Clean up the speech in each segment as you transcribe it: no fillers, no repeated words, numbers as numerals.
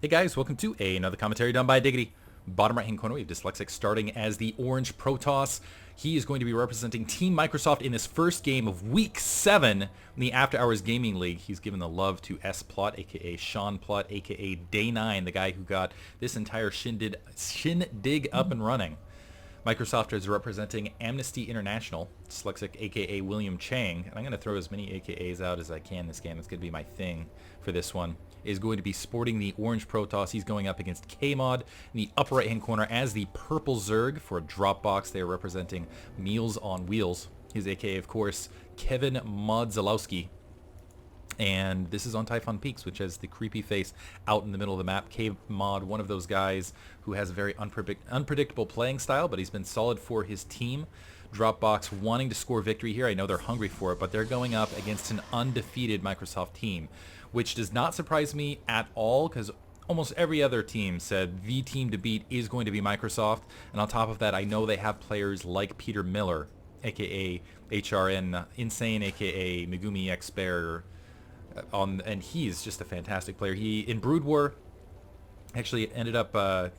Hey guys, welcome to another commentary done by Diggity. Bottom right hand corner, we have Dislyxec starting as the orange protoss. He is going to be representing Team Microsoft in this first game of Week 7 in the After Hours Gaming League. He's given the love to S-Plot, aka Sean Plot, aka Day 9, the guy who got this entire shindig up and running. Microsoft is representing Amnesty International, Dyslexic, aka William Chang, and I'm going to throw as many AKAs out as I can this game. It's going to be my thing for this one. Is going to be sporting the orange Protoss. He's going up against Kmod in the upper right-hand corner as the purple Zerg for a Dropbox. They are representing Meals on Wheels. His AKA, of course, Kevin Modzalowski. And this is on Typhon Peaks, which has the creepy face out in the middle of the map. Kmod, one of those guys who has a very unpredictable playing style, but he's been solid for his team. Dropbox wanting to score victory here. I know they're hungry for it, but they're going up against an undefeated Microsoft team, which does not surprise me at all because almost every other team said the team to beat is going to be Microsoft. And on top of that, I know they have players like Peter Miller, aka HRN Insane, aka Megumi X Bear, and he's just a fantastic player. He in Brood War actually ended up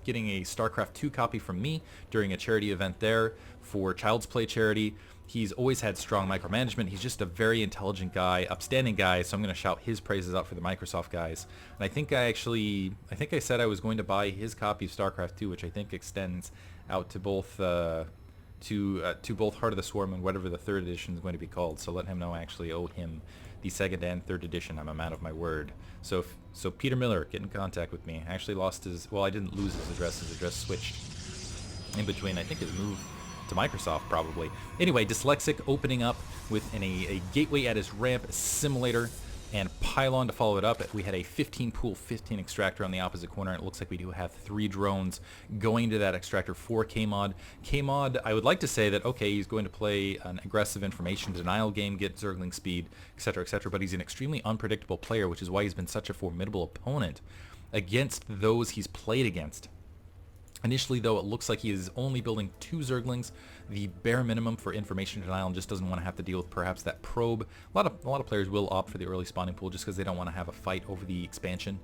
getting a Starcraft 2 copy from me during a charity event there for Child's Play charity. He's always had strong micromanagement. He's just a very intelligent guy, upstanding guy, so I'm going to shout his praises out for the Microsoft guys. And I think I said I was going to buy his copy of StarCraft 2, which I think extends out to both both Heart of the Swarm and whatever the third edition is going to be called. So let him know I actually owe him the second and third edition. I'm a man of my word. So Peter Miller, get in contact with me. I actually lost his, well, I didn't lose his address. His address switched in between. I think his move to Microsoft probably. Anyway, Dyslexic opening up with a gateway at his ramp, a simulator, and pylon to follow it up. We had a 15 pool, 15 extractor on the opposite corner. It looks like we do have 3 drones going to that extractor for Kmod. Kmod, I would like to say that, okay, he's going to play an aggressive information denial game, get Zergling speed, etc., but he's an extremely unpredictable player, which is why he's been such a formidable opponent against those he's played against. Initially, though, it looks like he is only building 2 Zerglings, the bare minimum for information denial, and just doesn't want to have to deal with perhaps that probe. A lot of players will opt for the early spawning pool just because they don't want to have a fight over the expansion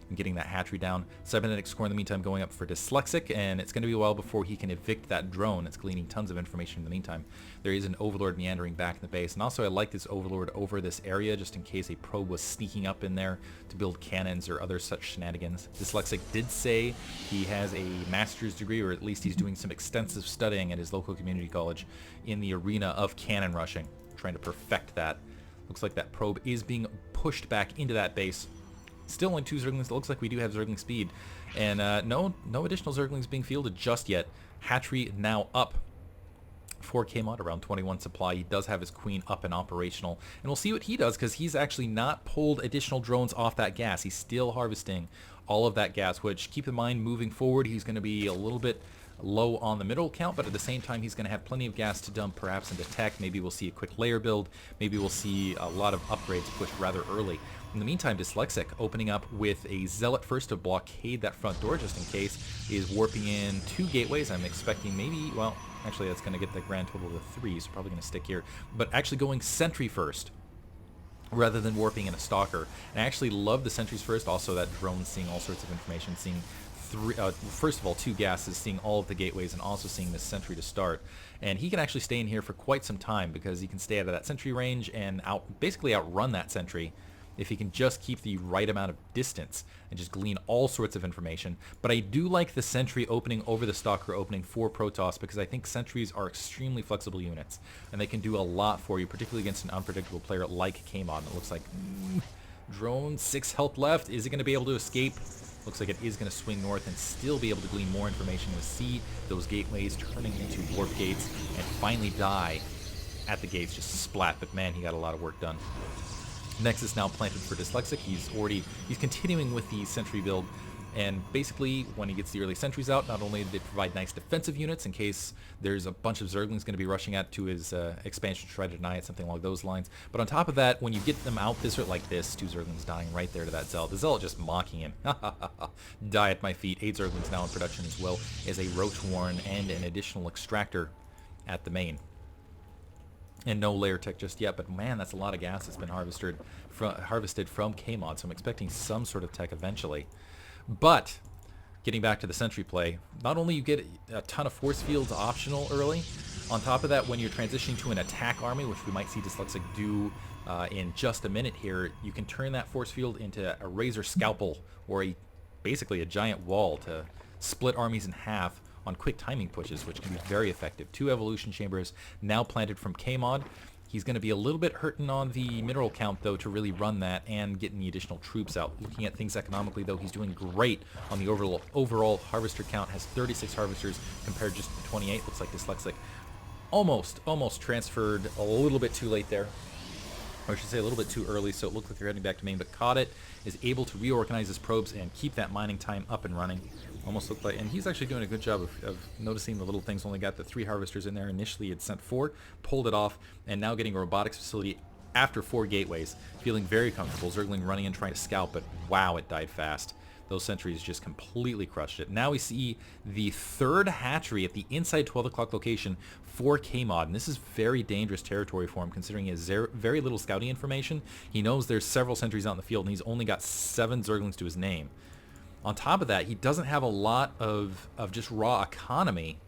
and getting that hatchery down. Cybernetic score in the meantime going up for Dyslexic, and it's going to be a while before he can evict that drone. It's gleaning tons of information in the meantime. There is an Overlord meandering back in the base, and also I like this Overlord over this area just in case a probe was sneaking up in there to build cannons or other such shenanigans. Dyslexic did say he has a master's degree, or at least he's doing some extensive studying at his local community college in the arena of cannon rushing, trying to perfect that. Looks like that probe is being pushed back into that base. Still only 2 Zerglings. It looks like we do have Zergling speed. And no additional Zerglings being fielded just yet. Hatchery now up for Kmod, around 21 supply. He does have his queen up and operational. And we'll see what he does because he's actually not pulled additional drones off that gas. He's still harvesting all of that gas, which, keep in mind, moving forward, he's going to be a little bit low on the middle count, but at the same time he's going to have plenty of gas to dump perhaps into tech. Maybe we'll see a quick layer build. Maybe we'll see a lot of upgrades pushed rather early. In the meantime, Dyslexic opening up with a Zealot first to blockade that front door just in case, is warping in 2 gateways. I'm expecting maybe, well, actually that's going to get the grand total to 3, so probably going to stick here. But actually going sentry first rather than warping in a stalker. And I actually love the sentries first. Also that drone seeing all sorts of information, seeing first of all 2 gases, seeing all of the gateways, and also seeing this sentry to start. And he can actually stay in here for quite some time because he can stay out of that sentry range and basically outrun that sentry if he can just keep the right amount of distance and just glean all sorts of information. But I do like the sentry opening over the stalker opening for Protoss because I think sentries are extremely flexible units and they can do a lot for you, particularly against an unpredictable player like Kmod. It looks like drone, 6 health left. Is he going to be able to escape? Looks like it is going to swing north and still be able to glean more information. We'll see those gateways turning into warp gates and finally die at the gates, just splat. But man, he got a lot of work done. Nexus now planted for Dyslexic. He's continuing with the sentry build, and basically when he gets the early sentries out, not only do they provide nice defensive units in case there's a bunch of Zerglings going to be rushing out to his expansion to try to deny it, something along those lines. But on top of that, when you get them out like this, 2 Zerglings dying right there to that Zealot. The Zealot just mocking him. Die at my feet. 8 Zerglings now in production as well as a Roach Warren and an additional extractor at the main. And no layer tech just yet, but man, that's a lot of gas that's been harvested from Kmod, so I'm expecting some sort of tech eventually. But getting back to the sentry play, not only you get a ton of force fields optional early, on top of that, when you're transitioning to an attack army, which we might see Dislyxec do in just a minute here, you can turn that force field into a razor scalpel, or basically a giant wall to split armies in half on quick timing pushes, which can be very effective. 2 evolution chambers now planted from Kmod. He's going to be a little bit hurting on the mineral count, though, to really run that and getting the additional troops out. Looking at things economically, though, he's doing great on the overall harvester count. Has 36 harvesters compared just to 28. Looks like Dislyxec almost transferred a little bit too late there. Or I should say a little bit too early, so it looked like they're heading back to main, but caught it, is able to reorganize his probes and keep that mining time up and running. Almost looked like, and he's actually doing a good job of noticing the little things. Only got the 3 harvesters in there. Initially had sent 4, pulled it off, and now getting a robotics facility after 4 gateways. Feeling very comfortable. Zergling running and trying to scout, but wow, it died fast. Those sentries just completely crushed it. Now we see the 3rd hatchery at the inside 12 o'clock location for Kmod, and this is very dangerous territory for him considering he has very little scouting information. He knows there's several sentries out in the field, and he's only got 7 Zerglings to his name. On top of that, he doesn't have a lot of just raw economy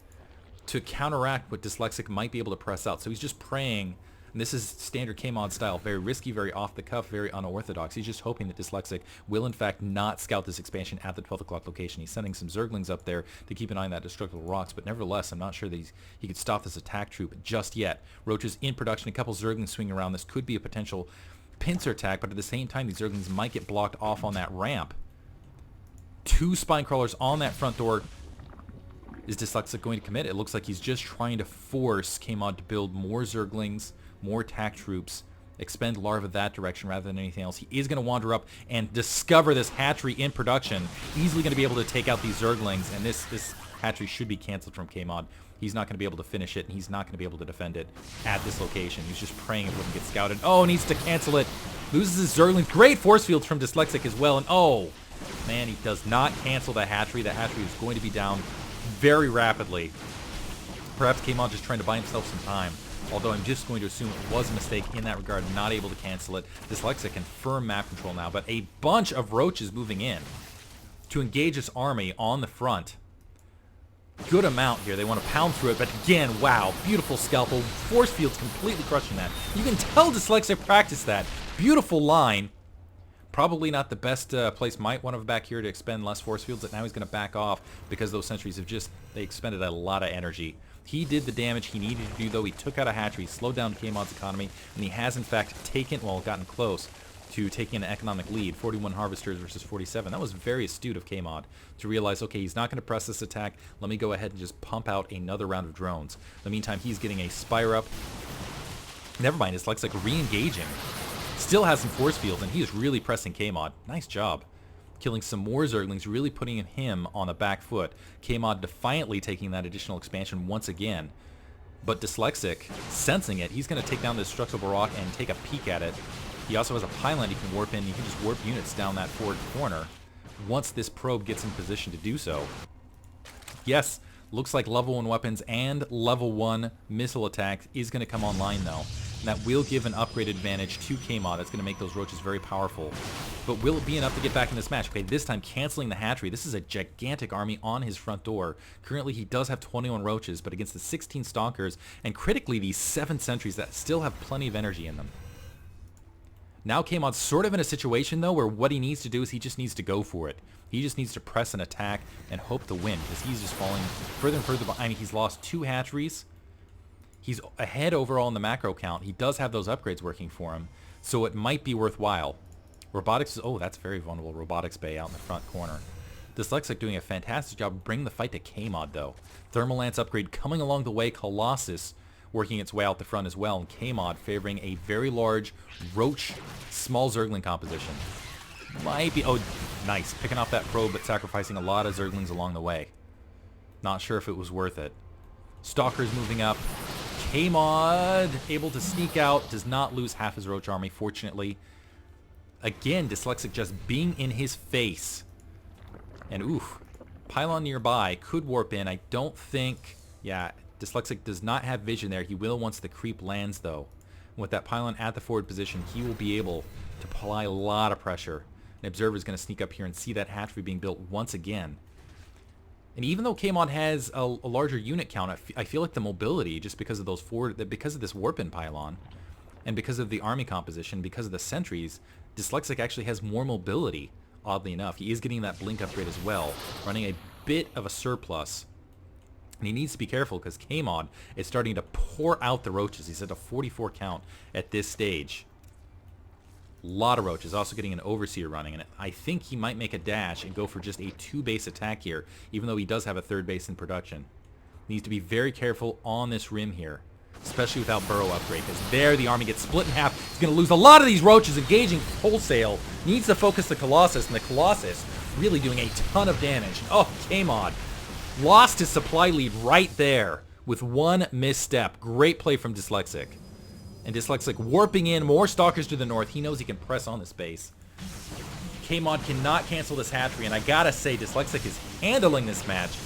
to counteract what Dislyxec might be able to press out, so he's just praying. And this is standard Kmod style, very risky, very off the cuff, very unorthodox. He's just hoping that Dislyxec will in fact not scout this expansion at the 12 o'clock location. He's sending some Zerglings up there to keep an eye on that destructible rocks, but nevertheless, I'm not sure that he could stop this attack troop just yet. Roaches in production, a couple Zerglings swinging around. This could be a potential pincer attack, but at the same time, these Zerglings might get blocked off on that ramp. 2 spine crawlers on that front door. Is Dislyxec going to commit? It looks like he's just trying to force Kmod to build more Zerglings, more attack troops, expend larvae that direction rather than anything else. He is going to wander up and discover this hatchery in production. Easily going to be able to take out these Zerglings, and this hatchery should be canceled from Kmod. He's not going to be able to finish it, and he's not going to be able to defend it at this location. He's just praying it wouldn't get scouted. Oh, needs to cancel it. Loses his Zerglings. Great force fields from Dislyxec as well, and oh, man, he does not cancel the hatchery. The hatchery is going to be down very rapidly. Perhaps Kmod just trying to buy himself some time. Although I'm just going to assume it was a mistake in that regard, not able to cancel it. Dislyxec can firm map control now, but a bunch of roaches moving in to engage this army on the front. Good amount here. They want to pound through it, but again, wow, beautiful scalpel. Force fields completely crushing that. You can tell Dislyxec practiced that. Beautiful line. Probably not the best place. Might want to back here to expend less force fields, but now he's going to back off because those sentries have they expended a lot of energy. He did the damage he needed to do, though. He took out a hatchery, slowed down Kmod's economy, and he has, in fact, gotten close to taking an economic lead. 41 harvesters versus 47. That was very astute of Kmod to realize, okay, he's not going to press this attack. Let me go ahead and just pump out another round of drones. In the meantime, he's getting a spire up. Never mind, it's like re-engaging. Still has some force fields, and he is really pressing Kmod. Nice job. Killing some more Zerglings, really putting him on the back foot. Kmod defiantly taking that additional expansion once again. But Dislyxec, sensing it, he's going to take down this destructible rock and take a peek at it. He also has a pylon he can warp in. He can just warp units down that forward corner once this probe gets in position to do so. Yes, looks like level 1 weapons and level 1 missile attack is going to come online, though. And that will give an upgrade advantage to Kmod. That's going to make those roaches very powerful. But will it be enough to get back in this match? Okay, this time canceling the hatchery. This is a gigantic army on his front door. Currently, he does have 21 roaches, but against the 16 stalkers, and critically, these 7 sentries that still have plenty of energy in them. Now Kmod's sort of in a situation, though, where what he needs to do is he just needs to go for it. He just needs to press an attack and hope to win, because he's just falling further and further behind. He's lost 2 hatcheries. He's ahead overall in the macro count. He does have those upgrades working for him, so it might be worthwhile. Robotics, oh, that's very vulnerable. Robotics bay out in the front corner. Dislyxec doing a fantastic job bringing the fight to Kmod, though. Thermal Lance upgrade coming along the way. Colossus working its way out the front as well, and Kmod favoring a very large roach small Zergling composition. Might be, oh, nice. Picking off that probe, but sacrificing a lot of Zerglings along the way. Not sure if it was worth it. Stalkers moving up. Kmod able to sneak out, does not lose half his roach army, fortunately. Again, Dislyxec just being in his face. And oof, pylon nearby, could warp in. I don't think, yeah, Dislyxec does not have vision there. He will once the creep lands, though. With that pylon at the forward position, he will be able to apply a lot of pressure. An observer is going to sneak up here and see that hatchery being built once again. And even though Kmod has a larger unit count, I feel like the mobility, just because of those because of this warp-in pylon, and because of the army composition, because of the sentries, dislyxec actually has more mobility, oddly enough. He is getting that blink upgrade as well, running a bit of a surplus. And he needs to be careful because Kmod is starting to pour out the roaches. He's at a 44 count at this stage. A lot of roaches. Also getting an overseer running, and I think he might make a dash and go for just a 2-base attack here, even though he does have a 3rd base in production. Needs to be very careful on this rim here, especially without burrow upgrade, because there the army gets split in half. He's going to lose a lot of these roaches, engaging wholesale. Needs to focus the Colossus, and the Colossus really doing a ton of damage. Oh, Kmod lost his supply lead right there with one misstep. Great play from dislyxec. And dislyxec warping in, more stalkers to the north. He knows he can press on this base. Kmod cannot cancel this hatchery, and I gotta say, dislyxec is handling this match.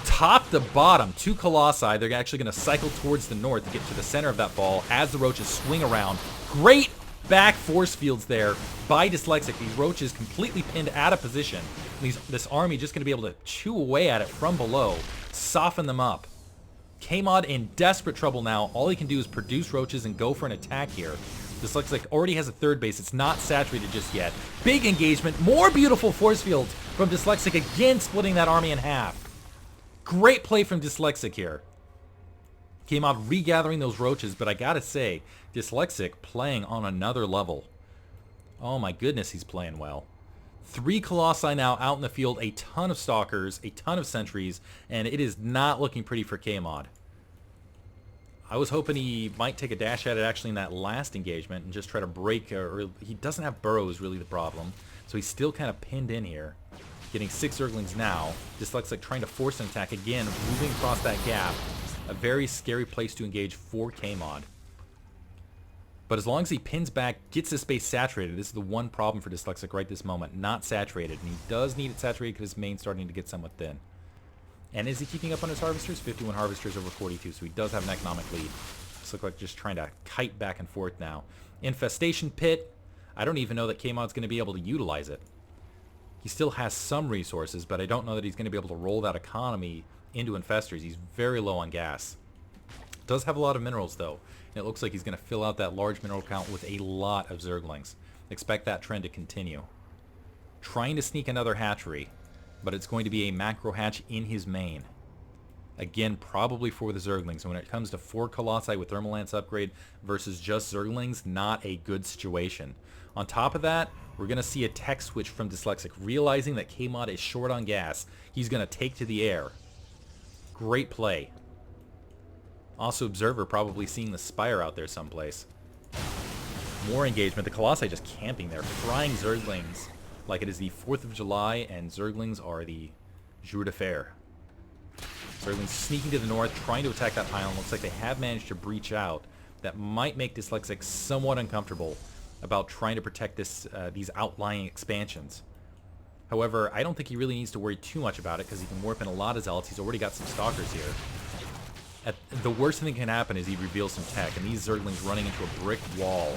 Top to bottom, 2 colossi. They're actually gonna cycle towards the north to get to the center of that ball as the roaches swing around. Great back force fields there by dislyxec. These roaches completely pinned out of position. This army just gonna be able to chew away at it from below, soften them up. Kmod in desperate trouble now. All he can do is produce roaches and go for an attack here. dislyxec already has a 3rd base. It's not saturated just yet. Big engagement. More beautiful force fields from dislyxec, again splitting that army in half. Great play from dislyxec here. Kmod regathering those roaches, but I gotta say, dislyxec playing on another level. Oh my goodness, he's playing well. 3 colossi now out in the field, a ton of stalkers, a ton of sentries, and it is not looking pretty for Kmod. I was hoping he might take a dash at it actually in that last engagement and just try to break, or he doesn't have burrows, really the problem. So he's still kind of pinned in here. Getting 6 zerglings now. dislyxec trying to force an attack again, moving across that gap. A very scary place to engage for Kmod. But as long as he pins back, gets his space saturated, this is the one problem for dislyxec right this moment. Not saturated, and he does need it saturated because his main's starting to get somewhat thin. And is he keeping up on his harvesters? 51 harvesters over 42, so he does have an economic lead. This looks like just trying to kite back and forth now. Infestation pit. I don't even know that Kmod's going to be able to utilize it. He still has some resources, but I don't know that he's going to be able to roll that economy into infestors. He's very low on gas. Does have a lot of minerals, though. And it looks like he's going to fill out that large mineral count with a lot of zerglings. Expect that trend to continue. Trying to sneak another hatchery, but it's going to be a macro hatch in his main. Again, probably for the zerglings. And when it comes to 4 colossi with thermalance upgrade versus just zerglings, not a good situation. On top of that, we're going to see a tech switch from dislyxec. Realizing that Kmod is short on gas, he's going to take to the air. Great play. Also, Observer probably seeing the Spire out there someplace. More engagement. The Colossi just camping there, frying Zerglings like it is the 4th of July, and Zerglings are the jour d'affaires. Zerglings sneaking to the north, trying to attack that pylon. Looks like they have managed to breach out. That might make dislyxec somewhat uncomfortable about trying to protect these outlying expansions. However, I don't think he really needs to worry too much about it because he can warp in a lot of zealots. He's already got some stalkers here. The worst thing that can happen is he reveals some tech, and these zerglings running into a brick wall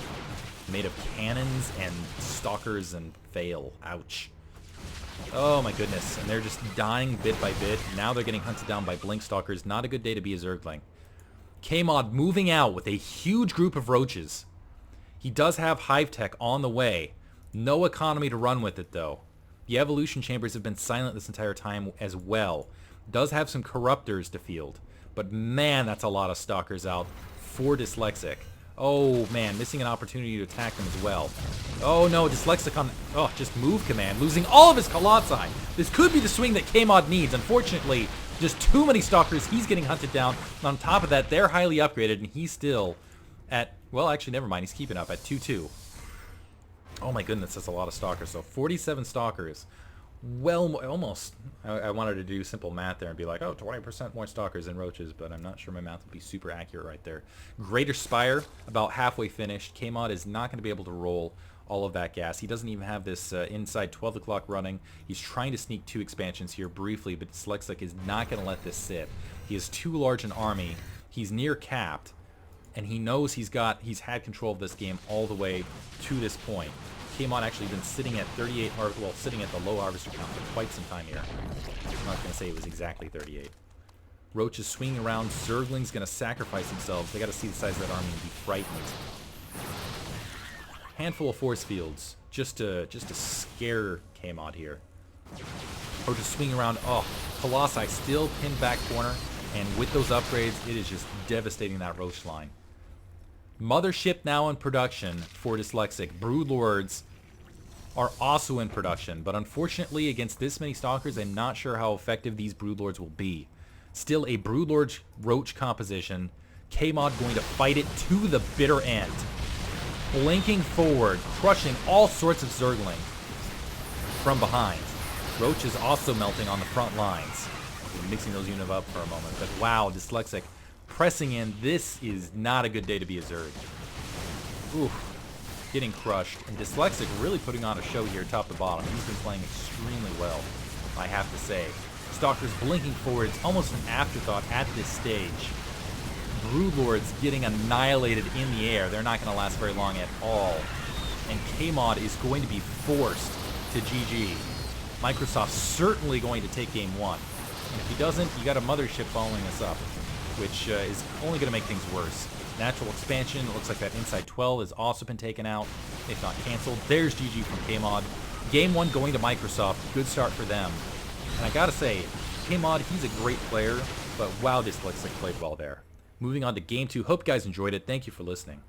made of cannons and stalkers and fail. Ouch. Oh my goodness. And they're just dying bit by bit. Now they're getting hunted down by blink stalkers. Not a good day to be a zergling. Kmod moving out with a huge group of roaches. He does have hive tech on the way. No economy to run with it though. The evolution chambers have been silent this entire time as well. Does have some corruptors to field. But man, that's a lot of stalkers out for dislyxec. Oh man, missing an opportunity to attack them as well. Oh no, dislyxec on, oh, just move command, losing all of his colossi. This could be the swing that Kmod needs. Unfortunately, just too many stalkers. He's getting hunted down. On top of that, they're highly upgraded, and he's still at, well, actually, never mind. He's keeping up at 2-2. Oh my goodness, that's a lot of stalkers. So 47 stalkers. Well, almost. I wanted to do simple math there and be like, oh, 20% more stalkers than roaches, but I'm not sure my math would be super accurate right there. Greater Spire, about halfway finished. Kmod is not going to be able to roll all of that gas. He doesn't even have this inside 12 o'clock running. He's trying to sneak 2 expansions here briefly, but dislyxec is not going to let this sit. He has too large an army. He's near capped, and he knows he's had control of this game all the way to this point. Kmod actually been sitting at 38, or well, sitting at the low harvester count for quite some time here. I'm not going to say it was exactly 38. Roach is swinging around. Zergling's going to sacrifice themselves. They got to see the size of that army and be frightened. Handful of force fields just to scare Kmod here. Roach is swinging around. Oh, Colossi still pinned back corner, and with those upgrades, it is just devastating that Roach line. Mothership now in production for Dislyxec. Broodlords are also in production, but unfortunately against this many Stalkers, I'm not sure how effective these Broodlords will be. Still a Broodlord Roach composition. Kmod going to fight it to the bitter end. Blinking forward, crushing all sorts of Zergling from behind. Roach is also melting on the front lines. Mixing those units up for a moment, but wow, Dislyxec pressing in. This is not a good day to be a Zerg. Oof, getting crushed. And Dislyxec really putting on a show here top to bottom. He's been playing extremely well, I have to say. Stalkers blinking forward. It's almost an afterthought at this stage. Broodlords getting annihilated in the air. They're not going to last very long at all. And Kmod is going to be forced to GG. Microsoft certainly going to take game one. And if he doesn't, you got a mothership following us up, which is only going to make things worse. Natural expansion, it looks like that inside 12 has also been taken out, if not canceled. There's GG from Kmod. Game one going to Microsoft. Good start for them. And I gotta say, Kmod, he's a great player, but wow, Dislyxec played well there. Moving on to game two. Hope you guys enjoyed it. Thank you for listening.